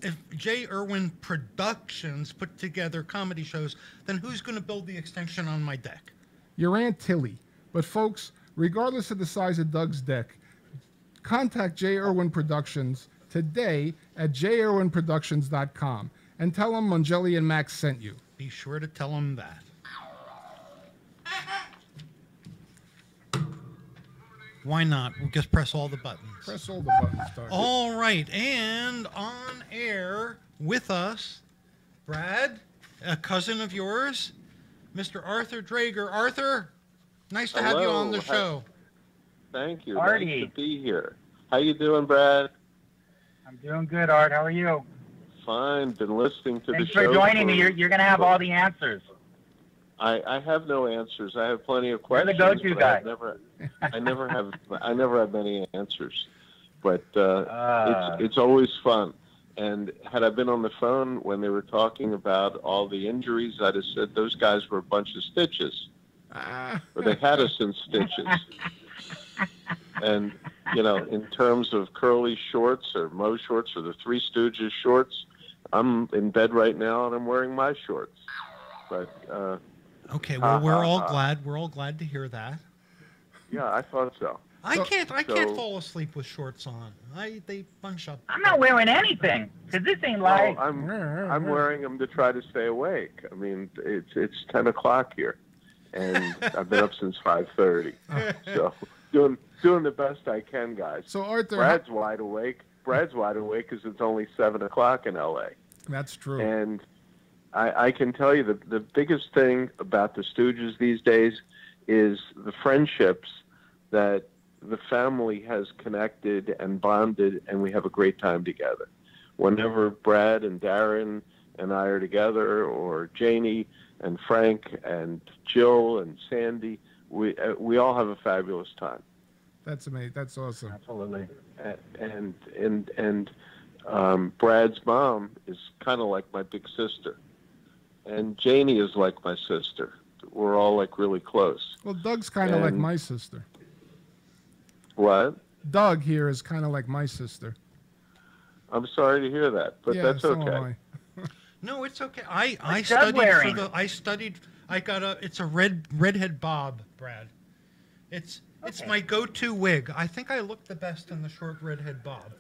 If J. Irwin Productions put together comedy shows, then who's going to build the extension on my deck? Your Aunt Tilly. But folks, regardless of the size of Doug's deck, contact J. Irwin Productions today at jirwinproductions.com and tell them Mangelli and Max sent you. Be sure to tell them that. Why not? We'll just press all the buttons. Press all the buttons, Doug. All right, and on air with us, Brad, a cousin of yours, Mr. Arthur Drager. Arthur, nice to have you on the show. Thank you. Artie. Nice to be here. How you doing, Brad? I'm doing good, Art. How are you? Fine. Been listening to Thanks the show. for joining me. You're going to have all the answers. I have no answers. I have plenty of questions. You're the go-to guy. I never have many answers, but it's always fun. And had I been on the phone when they were talking about all the injuries, I'd have said those guys were a bunch of stitches, or they had us in stitches. And in terms of Curly shorts or Mo shorts or the Three Stooges shorts, I'm in bed right now and I'm wearing my shorts. But okay, well, we're all glad. We're all glad to hear that. Yeah, I thought so. I can't fall asleep with shorts on. They bunch up. I'm not wearing anything because this ain't live. Well, I'm wearing them to try to stay awake. I mean, it's 10 o'clock here, and I've been up since 5:30. So doing the best I can, guys. So Arthur, Brad's wide awake. Brad's wide awake because it's only 7 o'clock in L.A. That's true. And I can tell you the biggest thing about the Stooges these days is the friendships that the family has connected and bonded, and we have a great time together. Whenever Brad and Darren and I are together, or Janie and Frank and Jill and Sandy, we all have a fabulous time. That's amazing. That's awesome. Absolutely. And Brad's mom is kind of like my big sister, and Janie is like my sister. We're all like really close. Well, Doug's kind of like my sister. What? Doug here is kind of like my sister. I'm sorry to hear that, but Yeah, that's so okay. am No, it's okay. I studied it's a redhead bob, Brad. It's my go-to wig. I think I look the best in the short redhead bob.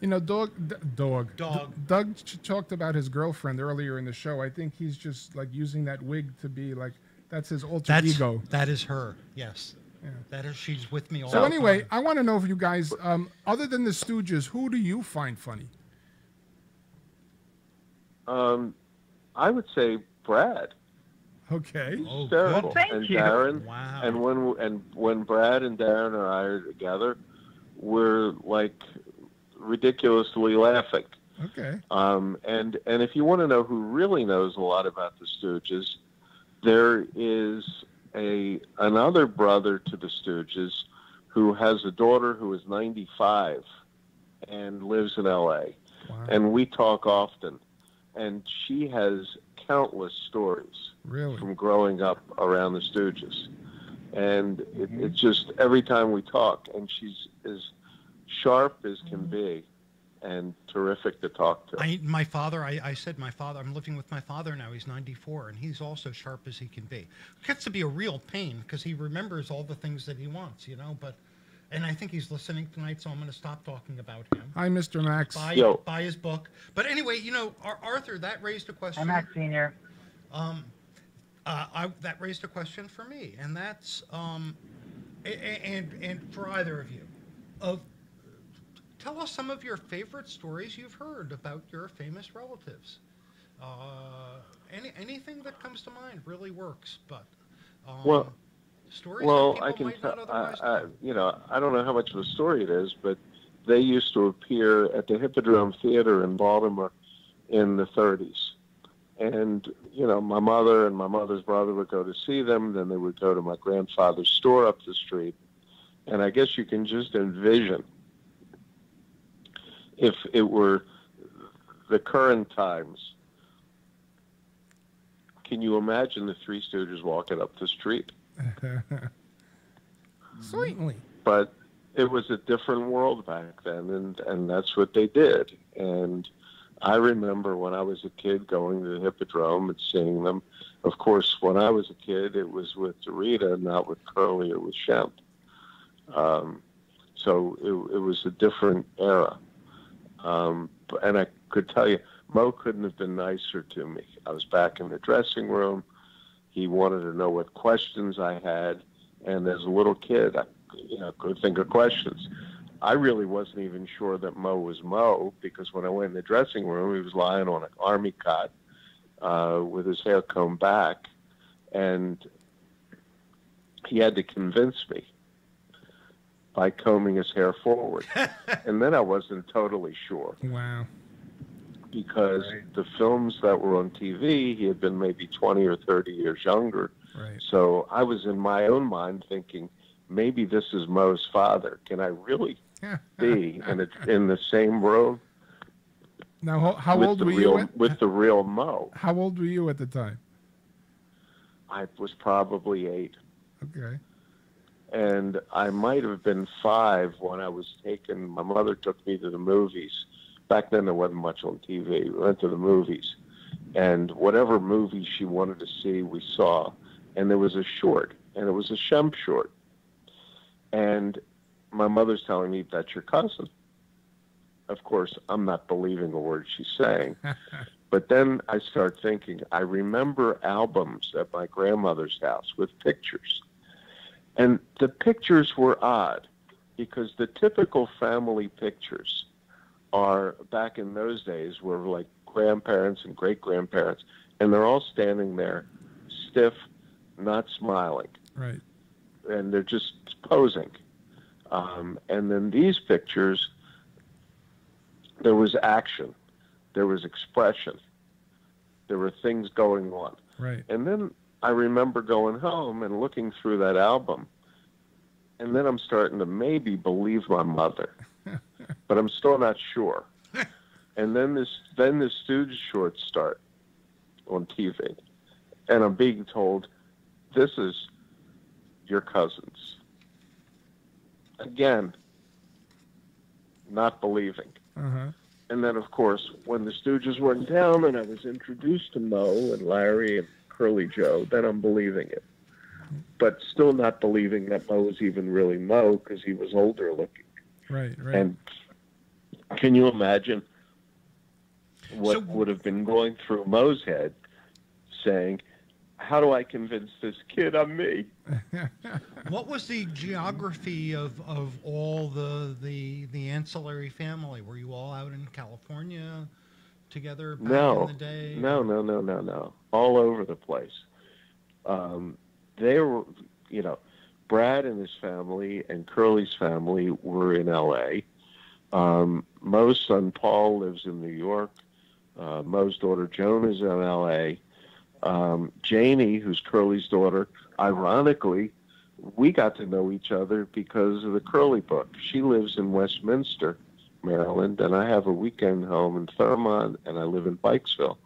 Doug talked about his girlfriend earlier in the show. I think he's just like using that wig to be like, that's his alter ego. That is her, yes. Yeah. She's with me all the time. So anyway, time. I want to know if you guys, other than the Stooges, who do you find funny? I would say Brad. Okay. Hysterical. Thank you. Darren. Wow. And when Brad and Darren and I are together, we're like ridiculously laughing. Okay. And if you want to know who really knows a lot about the Stooges, there is another brother to the Stooges who has a daughter who is 95 and lives in L.A. Wow. And we talk often. And she has countless stories from growing up around the Stooges. And it's just every time we talk, and she's as sharp as can be and terrific to talk to. I said my father, I'm living with my father now. He's 94, and he's also sharp as he can be. It gets to be a real pain because he remembers all the things that he wants, and I think he's listening tonight, so I'm going to stop talking about him. Hi, Mr. Max. Buy his book. But anyway, Arthur, that raised a question. I'm Max Senior. That raised a question for me, and that's and for either of you. Tell us some of your favorite stories you've heard about your famous relatives. Anything that comes to mind really works, but stories that people might not otherwise know. I don't know how much of a story it is, but they used to appear at the Hippodrome Theater in Baltimore in the 30s. And, my mother and my mother's brother would go to see them. Then they would go to my grandfather's store up the street. And I guess you can just envision, if it were the current times, can you imagine the Three Stooges walking up the street? Certainly. But it was a different world back then, and that's what they did. And I remember when I was a kid going to the Hippodrome and seeing them. Of course, when I was a kid, it was with Dorita, not with Curly or with Shemp. So it was a different era. And I could tell you, Mo couldn't have been nicer to me. I was back in the dressing room. He wanted to know what questions I had. And as a little kid, I could think of questions. I really wasn't even sure that Mo was Mo, because when I went in the dressing room, he was lying on an army cot with his hair combed back. And he had to convince me by combing his hair forward. And then I wasn't totally sure. Wow. Because the films that were on TV, he had been maybe 20 or 30 years younger. Right. So I was in my own mind thinking, maybe this is Mo's father. Can I really be in the same room? Now, how old were you? With the real Mo. How old were you at the time? I was probably 8. Okay. And I might have been 5 when I was taken. My mother took me to the movies. Back then, there wasn't much on TV. We went to the movies. And whatever movie she wanted to see, we saw. And there was a short, and it was a Shemp short. And my mother's telling me, that's your cousin. Of course, I'm not believing a word she's saying. But then I start thinking, I remember albums at my grandmother's house with pictures. And the pictures were odd, because the typical family pictures are, back in those days, were like grandparents and great-grandparents, and they're all standing there stiff, not smiling. Right. And they're just posing. And then these pictures, there was action. There was expression. There were things going on. Right. And then I remember going home and looking through that album, and then I'm starting to maybe believe my mother, but I'm still not sure. And then the Stooges shorts start on TV, and I'm being told, this is your cousins. Again, not believing. Uh-huh. And then, of course, when the Stooges went down and I was introduced to Mo and Larry and Curly Joe, then I'm believing it. But still not believing that Mo was even really Mo, because he was older looking. Right. And can you imagine what would have been going through Mo's head, saying, how do I convince this kid I'm me? What was the geography of all the ancillary family? Were you all out in California together back in the day? No. All over the place. They were, Brad and his family and Curly's family were in L.A. Mo's son Paul lives in New York. Mo's daughter Joan is in L.A. Janie, who's Curly's daughter, ironically, we got to know each other because of the Curly book. She lives in Westminster, Maryland, and I have a weekend home in Thurmont, and I live in Pikesville.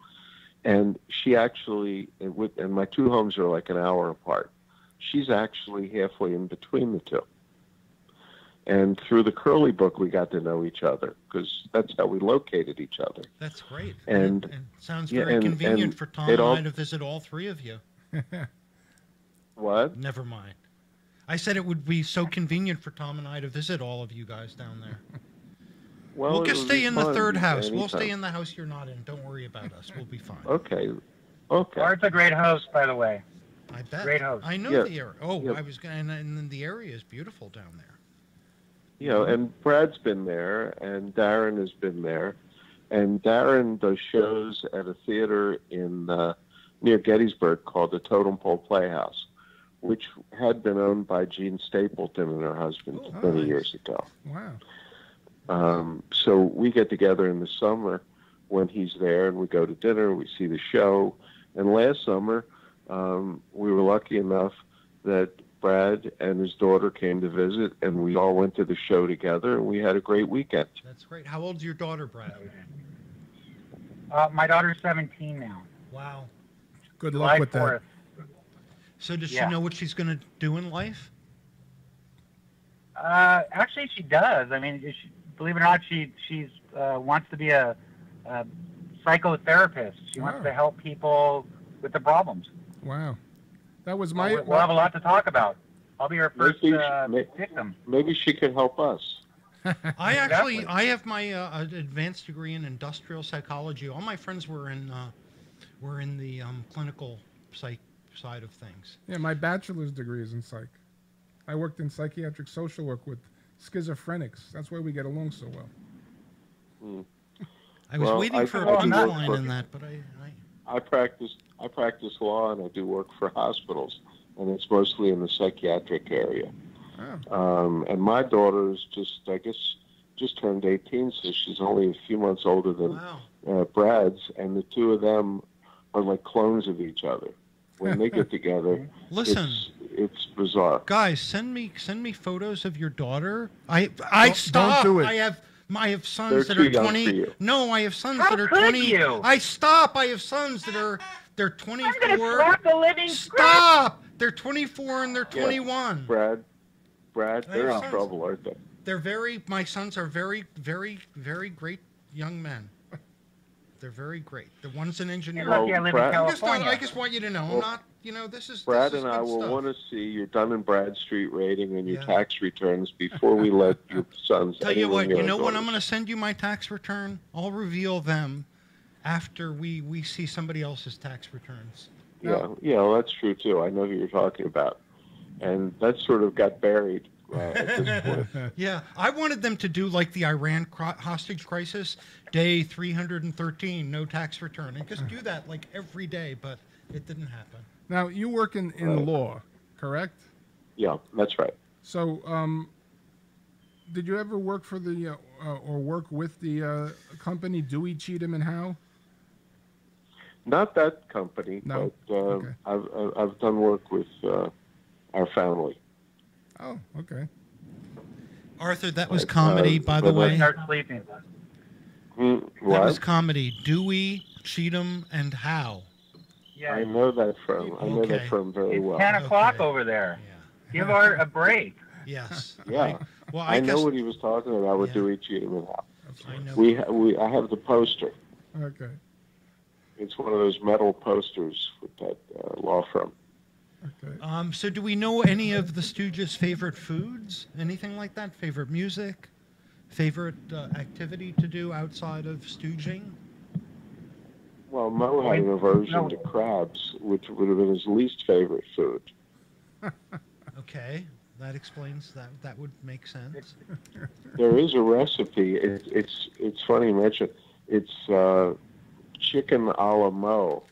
And she actually, and my two homes are like an hour apart. She's actually halfway in between the two. And through the Curly book, we got to know each other, because that's how we located each other. That's great. And it sounds very convenient for Tom and I to visit all three of you. What? Never mind. I said it would be so convenient for Tom and I to visit all of you guys down there. Well, we'll just stay in the third house. Anytime. We'll stay in the house you're not in. Don't worry about us. We'll be fine. Okay. Art's a great host, by the way. I bet. Great host. I know the area. Oh, I was going, and then the area is beautiful down there. And Brad's been there, and Darren has been there, and Darren does shows at a theater in near Gettysburg called the Totem Pole Playhouse, which had been owned by Jean Stapleton and her husband many years ago. Wow. So we get together in the summer when he's there, and we go to dinner, we see the show. And last summer, we were lucky enough that Brad and his daughter came to visit, and we all went to the show together, and we had a great weekend. That's great. How old's your daughter, Brad? My daughter's 17 now. Wow. Good luck with that. So does she know what she's going to do in life? Actually, she does. I mean, believe it or not, she's wants to be a psychotherapist. She wants to help people with the problems. Wow. That was We'll have a lot to talk about. I'll be her first victim. Maybe she could help us. I have my advanced degree in industrial psychology. All my friends were in the clinical psych side of things. Yeah, my bachelor's degree is in psych. I worked in psychiatric social work with schizophrenics. That's why we get along so well. I was waiting for a punchline in that, but I practice law and I do work for hospitals, and it's mostly in the psychiatric area. Oh. And my daughter is just turned 18, so she's only a few months older than Brad's, and the two of them are like clones of each other. When they get together, listen, it's bizarre. Guys, send me photos of your daughter. I stop. Don't do it. I have sons that are 20. No, I have sons that are 20. You? I stop. I have sons that are they're 24. I'm gonna slap the living Stop. They're 24 and they're 21. Brad, they're in trouble, aren't they? My sons are very, very, very great young men. They're very great. The one's an engineer. You're lucky I live in California. I just want you to know, I'm not, this is Brad this is and I good will stuff. want to see your Dun and Bradstreet rating and your tax returns before we let your sons. Tell you what, when I'm going to send you my tax return, I'll reveal them after we see somebody else's tax returns. Yeah, well, that's true too. I know who you're talking about, and that sort of got buried. At this point. Yeah, I wanted them to do like the Iran hostage crisis, day 313, no tax return, and just do that like every day, but it didn't happen. Now, you work in law, correct? Yeah, that's right. So, did you ever work for the or work with the company Dewey, Cheatham and Howe? Not that company, no. But okay. I've done work with our family. Oh, okay. Arthur, that was comedy, by the way. Start sleeping. What? That was comedy. Dewey, Cheatham, and Howe. Yeah. I know that firm. I know that firm very well. 10 o'clock over there. Yeah. Give Art a break. Yes. Yeah. I know what he was talking about with Dewey, Cheatham, and Howe. I know. I have the poster. Okay. It's one of those metal posters with that law firm. Okay. So do we know any of the Stooges' favorite foods? Anything like that? Favorite music? Favorite activity to do outside of stooging? Well, Mo had an aversion to crabs, which would have been his least favorite food. Okay, that explains that. That would make sense. There is a recipe. It's funny you mention. It's chicken a la Mo.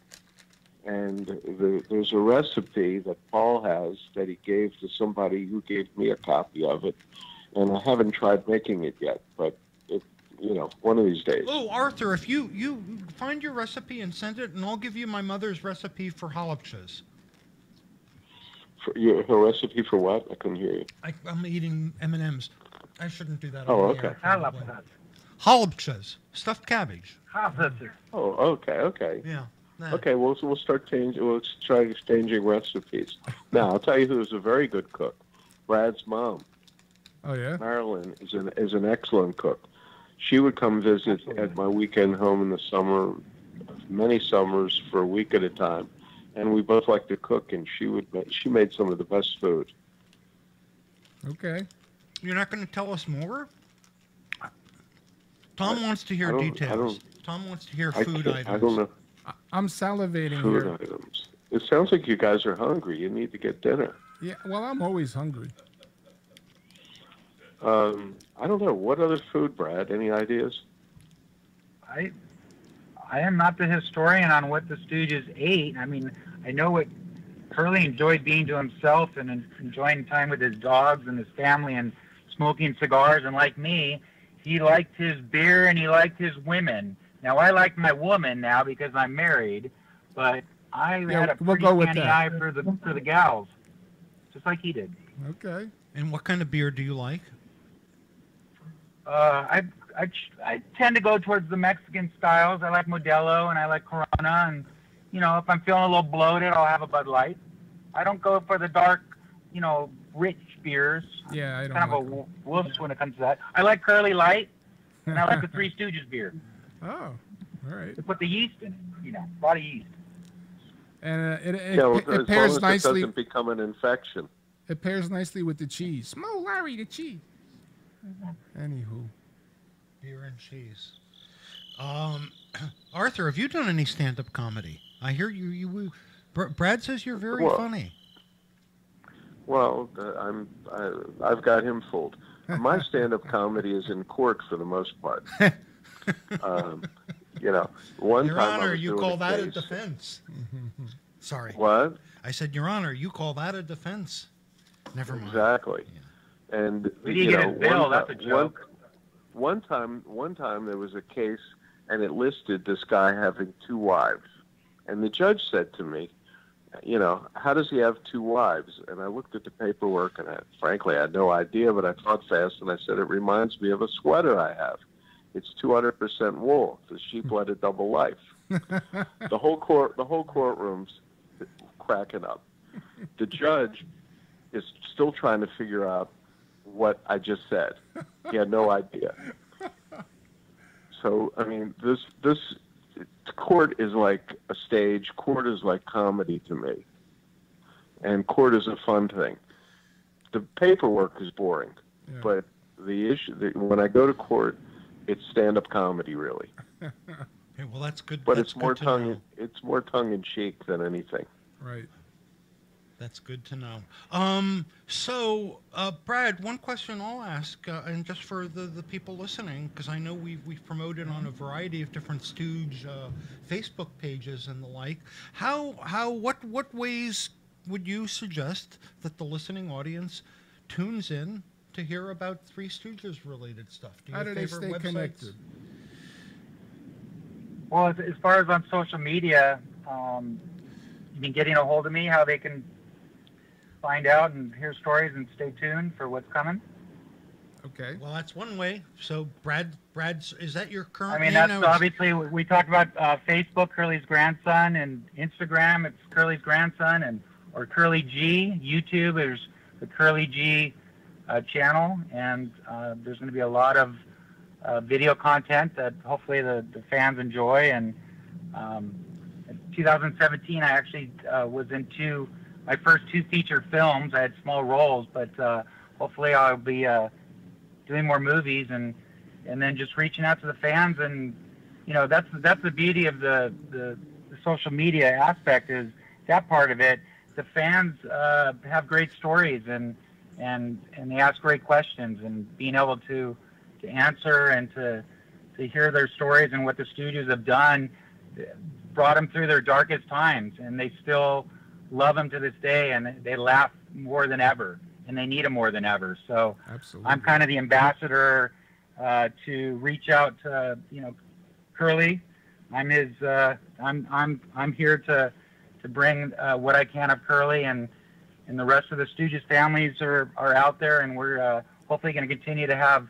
And there's a recipe that Paul has that he gave to somebody who gave me a copy of it. And I haven't tried making it yet, but one of these days. Oh, Arthur, if you find your recipe and send it, and I'll give you my mother's recipe for halapchas. Her recipe for what? I couldn't hear you. I'm eating M&Ms. I shouldn't do that. Oh, okay. Halapchas, stuffed cabbage. Oh, okay. Yeah. Okay, we'll start changing. We'll try exchanging recipes. Now, I'll tell you who's a very good cook. Brad's mom. Oh yeah. Marilyn is an excellent cook. She would come visit at my weekend home in the summer, many summers for a week at a time, and we both like to cook. And she made some of the best food. Okay. You're not going to tell us more? Tom wants to hear details. Tom wants to hear food items. I don't know. I'm salivating food here. Items. It sounds like you guys are hungry. You need to get dinner. Yeah, well, I'm always hungry. I don't know. What other food, Brad? Any ideas? I am not the historian on what the Stooges ate. I mean, I know what Curly enjoyed being to himself and enjoying time with his dogs and his family and smoking cigars. And like me, he liked his beer and he liked his women. Now, I like my woman now because I'm married, but I had a pretty canny eye for the gals, just like he did. Okay. And what kind of beer do you like? I tend to go towards the Mexican styles. I like Modelo and I like Corona, and if I'm feeling a little bloated, I'll have a Bud Light. I don't go for the dark, rich beers. Yeah, I don't. Kind of a wuss when it comes to that. I like Curly Light, and I like the Three Stooges beer. Oh. All right. They put the yeast in it, a lot of yeast. And as it long pairs as nicely. it doesn't become an infection. It pairs nicely with the cheese. Mo, Larry, the cheese. Anywho. Beer and cheese. Arthur, have you done any stand-up comedy? I hear Brad says you're very funny. Well, I've got him fooled. My stand-up comedy is in court for the most part. One Your time Honor, I was you doing call a that a case. defense. Sorry. What? I said, Your Honor, you call that a defense. Never mind. Exactly. Yeah. And We didn't get his bill. That's a joke. One time there was a case, and it listed this guy having 2 wives, and the judge said to me, how does he have 2 wives? And I looked at the paperwork, and frankly, I had no idea, but I thought fast, and I said, it reminds me of a sweater I have. It's 200% wool. The sheep led a double life. The whole courtroom's cracking up. The judge is still trying to figure out what I just said. He had no idea. So, I mean, this court is like a stage. Court is like comedy to me. And court is a fun thing. The paperwork is boring. Yeah. But the issue, when I go to court, it's stand-up comedy, really. Okay, well, that's good. But that's it's more good more tongue-in-cheek than anything. Right. That's good to know. So, Brad, one question I'll ask, and just for the people listening, because I know we've promoted on a variety of different Stooge Facebook pages and the like. What ways would you suggest that the listening audience tunes in to hear about Three Stooges related stuff? How do they stay connected? Well, as far as on social media, you've been getting a hold of me, how they can find out and hear stories and stay tuned for what's coming. Okay. Well, that's one way. So, Brad's is that your current? I mean, that's obviously we talked about Facebook, Curly's grandson, and Instagram, it's Curly's grandson, or Curly G. YouTube, there's the Curly G channel, and there's going to be a lot of video content that hopefully the fans enjoy. And in 2017, I actually was in my first 2 feature films. I had small roles, but hopefully I'll be doing more movies and then just reaching out to the fans. And that's the beauty of the social media aspect, is that part of it. The fans have great stories and they ask great questions, and being able to answer and to hear their stories and what the Stooges have done brought them through their darkest times, and they still love them to this day, and they laugh more than ever, and they need them more than ever. So absolutely. I'm kind of the ambassador to reach out to Curly. I'm his I'm here to bring what I can of Curly, and the rest of the Stooges families are out there, and we're hopefully going to continue to have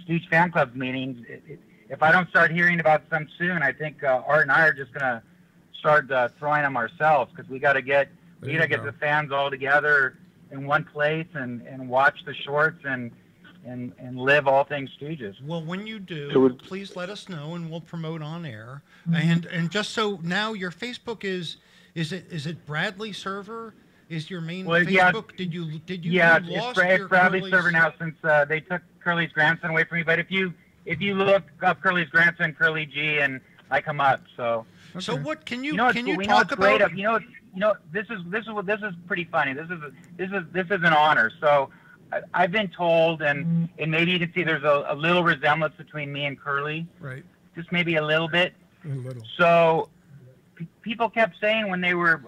Stooge fan club meetings. If I don't start hearing about them soon, I think Art and I are just going to start throwing them ourselves, because we got to get the fans all together in one place and watch the shorts and live all things Stooges. Well, when you do, please let us know, and we'll promote on air. Mm-hmm. And just so now, your Facebook is it Bradley Server? Is your main Facebook? Yeah, did you? Yeah, it's Bradley Server now, since they took Curly's grandson away from me. But if you look up Curly's grandson, Curly G, and I come up. So. Okay. So what can you talk about? This is pretty funny. This is an honor. So I've been told, and maybe you can see there's a little resemblance between me and Curly. Right. Just maybe a little bit. A little. So people kept saying when they were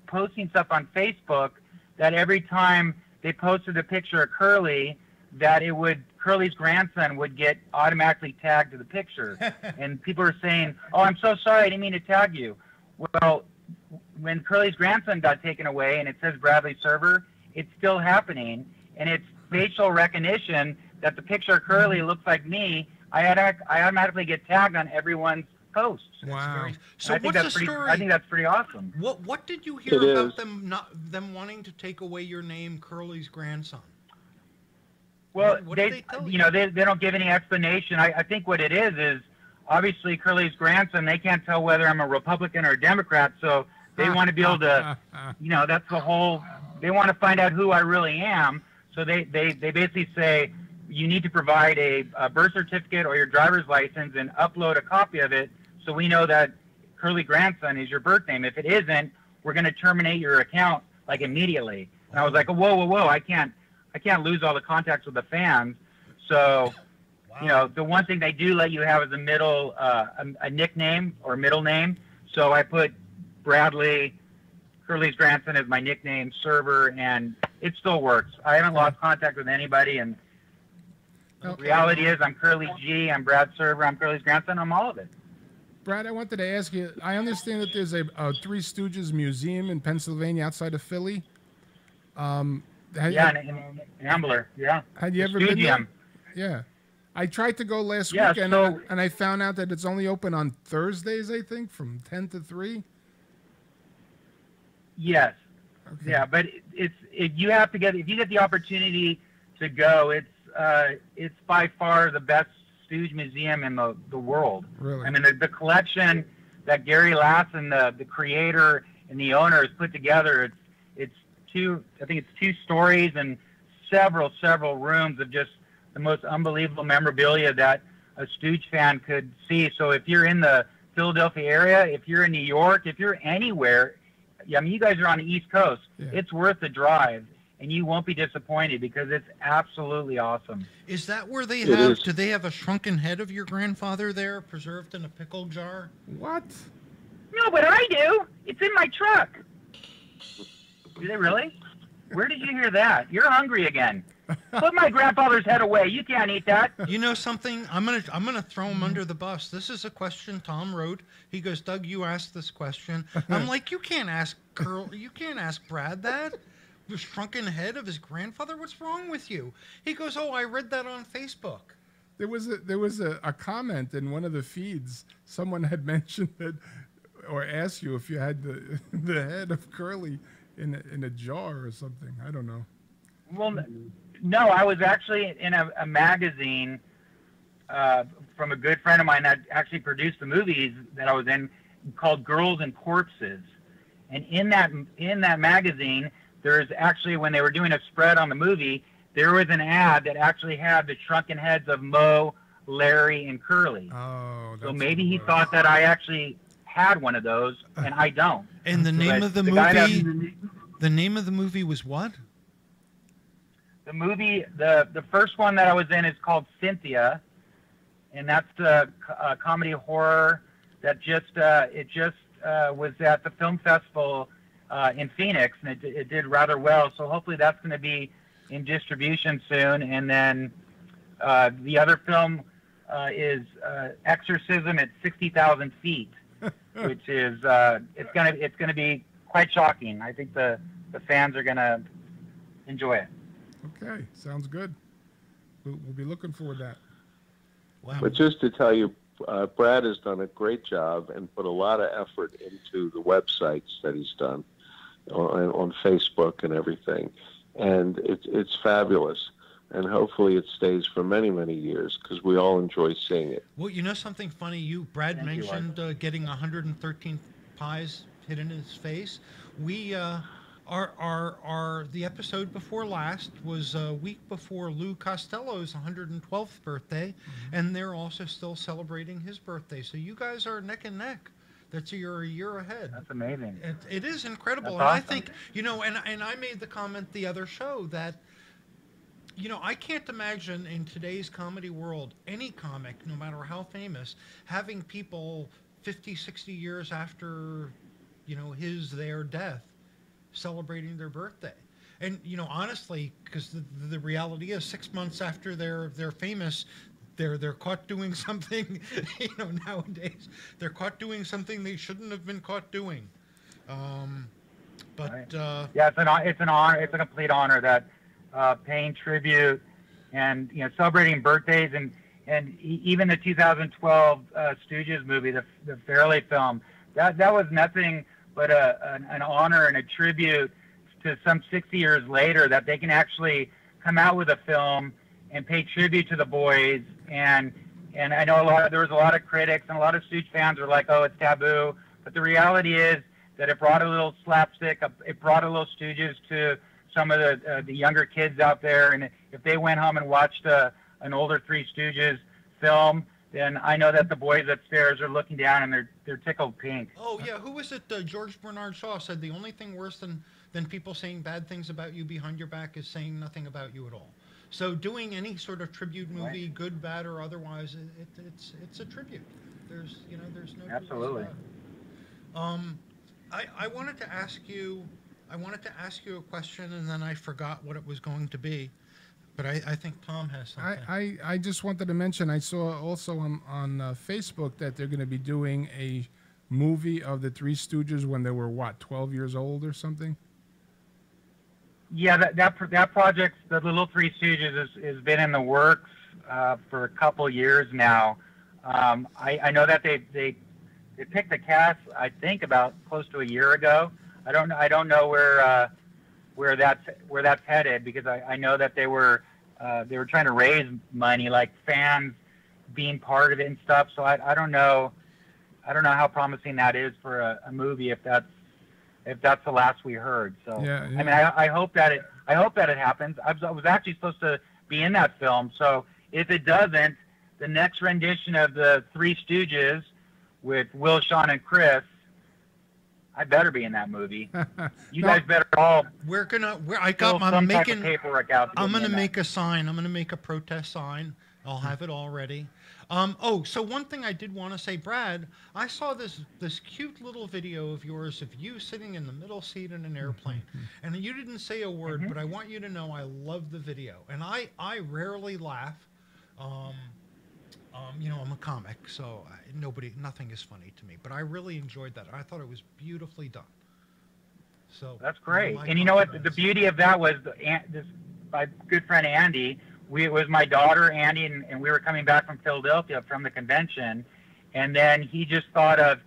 posting stuff on Facebook that every time they posted a picture of Curly, that Curly's grandson would get automatically tagged to the picture. And people are saying, "Oh, I'm so sorry, I didn't mean to tag you." Well, when Curly's grandson got taken away and it says Bradley Server, it's still happening, and it's facial recognition that the picture of Curly looks like me. I automatically get tagged on everyone's posts. Wow. So what's the story? I think that's pretty awesome. What did you hear about them wanting to take away your name, Curly's grandson? Well, what did they tell you? They don't give any explanation. I think what it is obviously Curly's grandson, they can't tell whether I'm a Republican or a Democrat, so they want to be able to, that's the whole, they want to find out who I really am. So they basically say, you need to provide a birth certificate or your driver's license and upload a copy of it so we know that Curly grandson is your birth name. If it isn't, we're going to terminate your account like immediately. And I was like, whoa, I can't lose all the contacts with the fans. So, the one thing they do let you have is a nickname or middle name. So I put Bradley, Curly's grandson, as my nickname server, and it still works. I haven't lost contact with anybody, and the reality is I'm Curly G, I'm Brad Server, I'm Curly's grandson, I'm all of it. Brad, I wanted to ask you, I understand that there's a Three Stooges museum in Pennsylvania outside of Philly. In Ambler, yeah. Had you ever been there? Yeah. I tried to go last weekend, and I found out that it's only open on Thursdays, I think, from 10 to 3. Yes. Okay. Yeah, but if you get the opportunity to go, it's by far the best Stooge museum in the world. Really? I mean, the collection that Gary Lassen, the creator and the owner, has put together, it's two stories and several rooms of just the most unbelievable memorabilia that a Stooge fan could see. So if you're in the Philadelphia area, if you're in New York, if you're anywhere, I mean, you guys are on the East Coast. Yeah. It's worth the drive, and you won't be disappointed because it's absolutely awesome. Is that where they have? Do they have a shrunken head of your grandfather there, preserved in a pickle jar? What? No, but I do. It's in my truck. Do they really? Where did you hear that? You're hungry again. Put my grandfather's head away. You can't eat that. You know something? I'm gonna throw him under the bus. This is a question Tom wrote. He goes, Doug, you asked this question. I'm like, you can't ask Brad that. The shrunken head of his grandfather. What's wrong with you? He goes, oh, I read that on Facebook. There was a comment in one of the feeds. Someone had mentioned that, or asked you if you had the head of Curly in a jar or something. I don't know. Well, no, I was actually in a magazine from a good friend of mine that actually produced the movies that I was in, called Girls and Corpses. And in that magazine, there's actually, when they were doing a spread on the movie, there was an ad that actually had the shrunken heads of Mo, Larry, and Curly. Oh, so maybe he thought that I actually had one of those, and I don't. And the name of the movie? The name of the movie was what? The movie, the first one that I was in is called Cynthia, and that's a comedy horror that was at the film festival in Phoenix, and it did rather well. So hopefully that's going to be in distribution soon. And then the other film is Exorcism at 60,000 feet, which is it's going to be quite shocking. I think the fans are going to enjoy it. Okay, sounds good. We'll be looking forward to that. Wow. But just to tell you, Brad has done a great job and put a lot of effort into the websites that he's done on Facebook and everything. And it's fabulous. And hopefully it stays for many, many years because we all enjoy seeing it. Well, you know something funny? Brad mentioned getting 113 pies hit in his face. We... the episode before last was a week before Lou Costello's 112th birthday, and they're also still celebrating his birthday. So you guys are neck and neck. You're a year ahead. That's amazing. It is incredible. That's and awesome. I think, and I made the comment the other show that, I can't imagine in today's comedy world, any comic, no matter how famous, having people 50, 60 years after, their death, celebrating their birthday. And honestly, because the reality is 6 months after they're famous, they're caught doing something. Nowadays they're caught doing something they shouldn't have been caught doing. Right. It's an honor. It's a complete honor that paying tribute and celebrating birthdays and even the 2012 Stooges movie, the Fairley film, that was nothing but an honor and a tribute to some 60 years later that they can actually come out with a film and pay tribute to the boys and And I know there was a lot of critics and a lot of Stooge fans were like, oh, it's taboo. But the reality is that it brought a little slapstick. It brought a little Stooges to some of the younger kids out there. And if they went home and watched an older Three Stooges film, then I know that the boys upstairs are looking down and they're tickled pink. Oh, yeah. Who was it? George Bernard Shaw said the only thing worse than people saying bad things about you behind your back is saying nothing about you at all. So doing any sort of tribute movie, right, good, bad, or otherwise, it's a tribute. There's no absolutely. I wanted to ask you a question, and then I forgot what it was going to be. But I think Tom has something. I just wanted to mention, I saw also on Facebook that they're going to be doing a movie of the Three Stooges when they were, 12 years old or something? Yeah, that project, the Little Three Stooges, has been in the works for a couple years now. I know that they picked the cast, I think, about close to a year ago. I don't know where that's headed, because I know that they were trying to raise money, like fans being part of it and stuff. So I don't know how promising that is for a movie, if that's the last we heard. So yeah. I mean, I hope that it happens. I was actually supposed to be in that film. So if it doesn't, the next rendition of the Three Stooges with Will, Sean, and Chris, I better be in that movie. You guys better all. I'm making paperwork out. I'm going to make a sign. I'm going to make a protest sign. I'll have it all ready. So one thing I did want to say, Brad, I saw this cute little video of yours of you sitting in the middle seat in an airplane, and you didn't say a word, but I want you to know I love the video, and I rarely laugh. I'm a comic, so nothing is funny to me, but I really enjoyed that. I thought it was beautifully done. So that's great. And you know what? The beauty of that was my good friend Andy. It was my daughter Andy, and we were coming back from Philadelphia from the convention, and then he just thought of,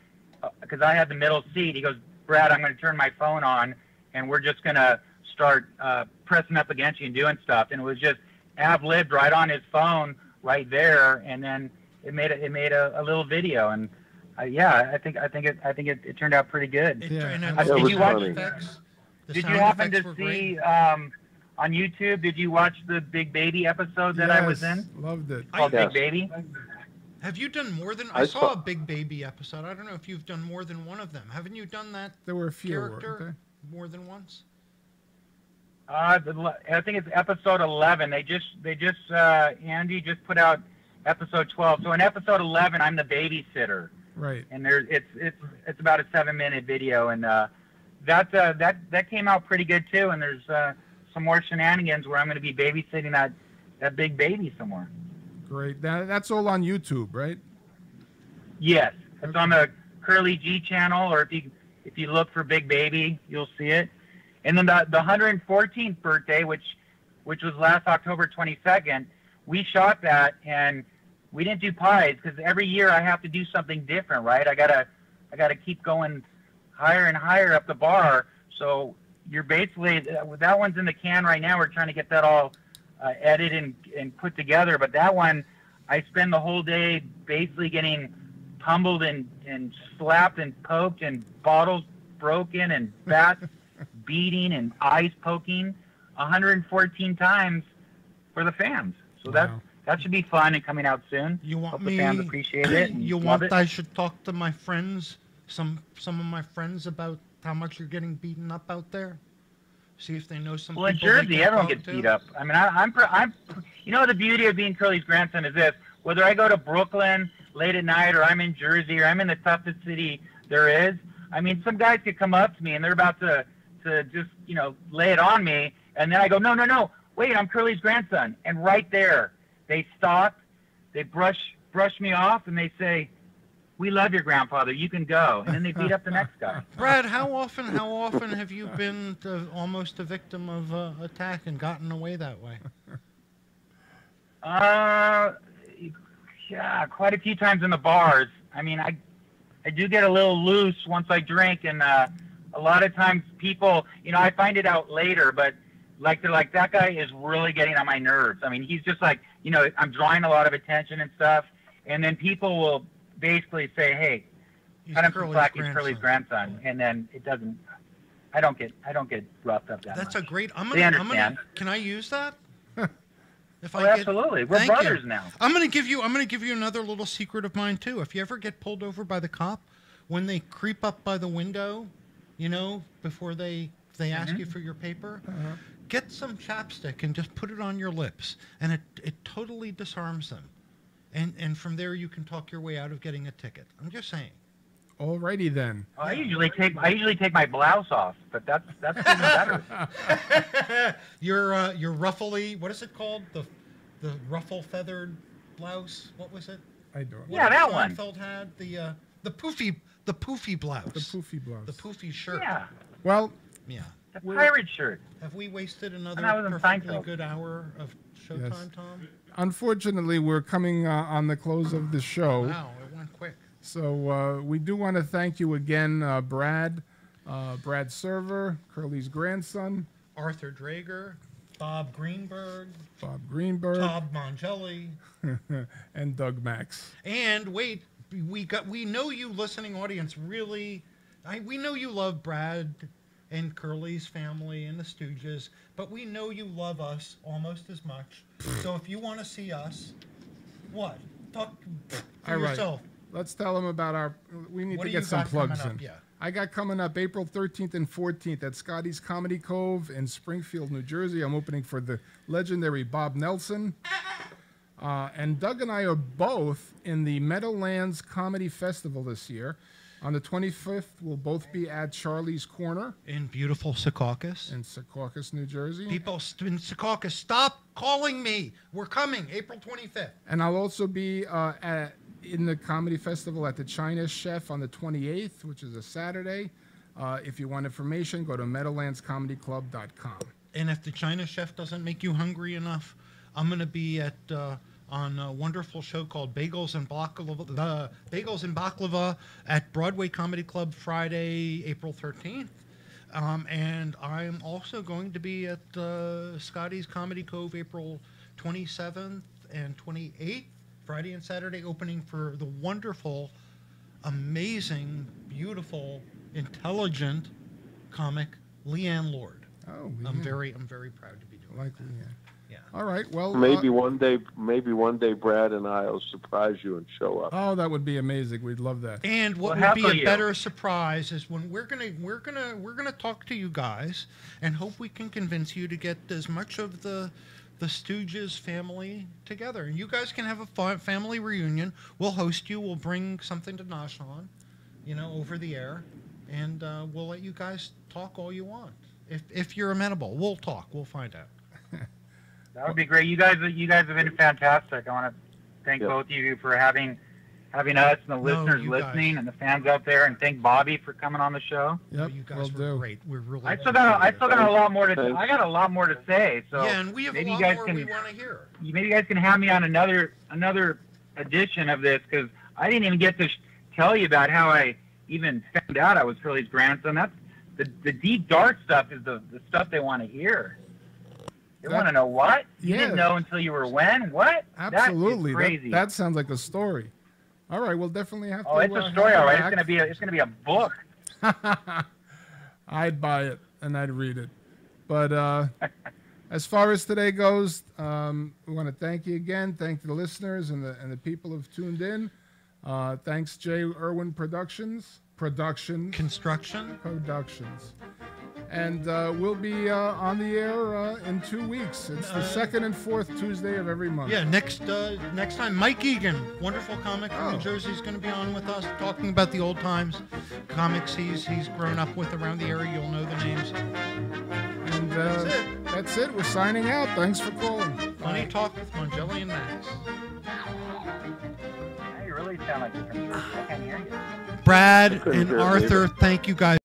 because I had the middle seat. He goes, Brad, I'm going to turn my phone on, and we're just going to start pressing up against you and doing stuff. And it was just ad-libbed right on his phone right there, and then it made a little video, and I think it turned out pretty good. Did you happen to see on YouTube? Did you watch the Big Baby episode that I was in? Loved it. Called Big Baby. Have you done more than I saw a Big Baby episode? I don't know if you've done more than one of them. Haven't you done that? There were a few character more than once. I think it's episode 11. Andy just put out episode 12. So in episode 11, I'm the babysitter. Right. And it's about a 7-minute video, and that came out pretty good too. And there's some more shenanigans where I'm going to be babysitting that big baby some more. Great. That's all on YouTube, right? Yes, it's on the Curly G channel, or if you look for Big Baby, you'll see it. And then the 114th birthday, which was last October 22nd, we shot that, and we didn't do pies because every year I have to do something different, right? I gotta keep going higher and higher up the bar. So you're basically, that one's in the can right now. We're trying to get that all edited and put together. But that one, I spend the whole day basically getting pummeled and slapped and poked and bottles broken and bats beating and eyes poking 114 times for the fans. So that should be fun and coming out soon. You want Hope me? The fans appreciate it. You want I should talk to my friends, some of my friends, about how much you're getting beaten up out there. See if they know some. Well, in Jersey, everyone gets beat up. I mean, I'm. You know, the beauty of being Curly's grandson is this: whether I go to Brooklyn late at night, or I'm in Jersey, or I'm in the toughest city there is. I mean, some guys could come up to me and they're about to just, lay it on me, and then I go, no, wait, I'm Curly's grandson, and right there, they stop, they brush me off, and they say, we love your grandfather, you can go, and then they beat up the next guy. Brad, how often have you been almost a victim of attack and gotten away that way? Yeah, quite a few times in the bars. I mean, I do get a little loose once I drink, and a lot of times people, I find it out later, but they're like, that guy is really getting on my nerves. I mean, he's just like, I'm drawing a lot of attention and stuff, and then people will basically say, "Hey, He's cut him some Curly's slack. He's Curly's grandson," and then it doesn't. I don't get roughed up that That's much. a great. They understand. Can I use that? If Oh, absolutely. We're Thank brothers you. now. I'm gonna give you another little secret of mine too. If you ever get pulled over by the cop, when they creep up by the window, before they ask you for your paper, get some chapstick and just put it on your lips, and it totally disarms them, and from there you can talk your way out of getting a ticket. I'm just saying. Alrighty then. I usually take my blouse off, but that's even better. Your ruffly, what is it called? The ruffle feathered blouse. What was it? I don't. Yeah, that one. Seinfeld had the poofy blouse. The poofy blouse. The poofy shirt. Yeah, Well, Yeah. the pirate shirt. Have we wasted another I was in perfectly Seinfeld. good hour of showtime, Yes. Tom? unfortunately, we're coming on the close of the show. Wow, it went quick. So we do want to thank you again, Brad Server, Curly's grandson, Arthur Drager, Bob Greenberg, Bob Greenberg, Todd Mongelli, and Doug Max. and wait, we know you, listening audience, really. We know you love Brad and Curly's family and the Stooges, but we know you love us almost as much. So if you want to see us, what? Talk for All right. yourself. Let's tell them about we need What to do you get some got coming plugs up? in. Yeah. I got coming up April 13th and 14th at Scotty's Comedy Cove in Springfield, New Jersey. I'm opening for the legendary Bob Nelson. And Doug and I are both in the Meadowlands Comedy Festival this year. On the 25th, we'll both be at Charlie's Corner In beautiful Secaucus. in Secaucus, New Jersey. People in Secaucus, stop calling me. We're coming, April 25th. And I'll also be in the comedy festival at the China Chef on the 28th, which is a Saturday. If you want information, go to meadowlandscomedyclub.com. And if the China Chef doesn't make you hungry enough, I'm going to be on a wonderful show called Bagels and Baklava at Broadway Comedy Club Friday, April 13th. And I'm also going to be at Scotty's Comedy Cove April 27th and 28th, Friday and Saturday, opening for the wonderful, amazing, beautiful, intelligent comic Leanne Lord. Oh, I'm yeah. very proud to be doing Like, that. yeah. Yeah. All right. Well, Maybe one day, Brad and I'll surprise you and show up. oh, that would be amazing. We'd love that. And what Well, would be how a about you? better surprise is when we're gonna talk to you guys and hope we can convince you to get as much of the Stooges family together, and you guys can have a family reunion. We'll host you. We'll bring something to nosh on, over the air, and we'll let you guys talk all you want. If you're amenable, we'll talk. We'll find out. That would be great. You guys have been fantastic. I want to thank Yep. both of you for having us and the listeners you guys. listening and the fans out there, and thank Bobby for coming on the show. Yep, You we'll guys were do. great. We're really. I still got a lot more to. Thanks. I got a lot more to say. So Yeah, and we have a maybe lot you guys more can we want to hear. maybe you guys can have me on another edition of this, because I didn't even get to tell you about how I even found out I was Curly's grandson. That's the deep dark stuff is the stuff they want to hear. They want to know what you Yeah. didn't know until you were when what? Absolutely. That is crazy. That sounds like a story. All right. We'll definitely have to. Oh, it's a story, all right. It's gonna be a book. I'd buy it and I'd read it. But as far as today goes, we want to thank you again. Thank the listeners and the people who've tuned in. Thanks, J. Irwin Productions. Construction. And we'll be on the air in 2 weeks. It's the second and fourth Tuesday of every month. Yeah, next time, Mike Egan, wonderful comic from Oh. New Jersey, is going to be on with us, talking about the old times, comics he's grown up with around the area. You'll know the names. And that's it. We're signing out. Thanks for calling. Funny Talk with Mongelli and Max. You really sound like you're from Jersey. I can't hear you. Brad couldn't and hear it Arthur, either. thank you guys.